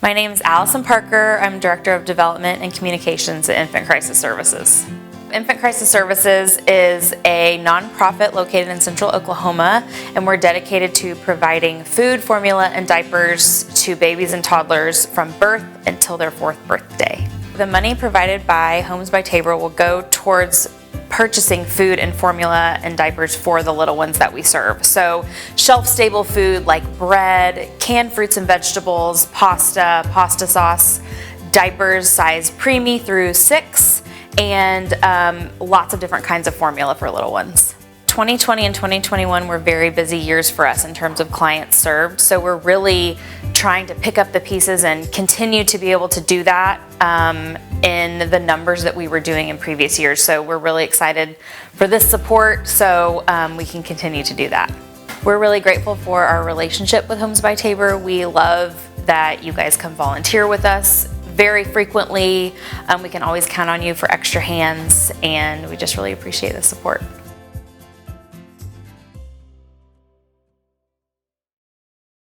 My name is Allison Parker. I'm Director of Development and Communications at Infant Crisis Services. Infant Crisis Services is a nonprofit located in Central Oklahoma, and we're dedicated to providing food, formula, and diapers to babies and toddlers from birth until their 4th birthday. The money provided by Homes by Tabor will go towards purchasing food and formula and diapers for the little ones that we serve. So shelf-stable food like bread, canned fruits and vegetables, pasta sauce, diapers size preemie through 6, and lots of different kinds of formula for little ones. 2020 and 2021 were very busy years for us in terms of clients served, so we're really trying to pick up the pieces and continue to be able to do that in the numbers that we were doing in previous years. So we're really excited for this support so we can continue to do that. We're really grateful for our relationship with Homes by Tabor. We love that you guys come volunteer with us very frequently. We can always count on you for extra hands, and we just really appreciate the support.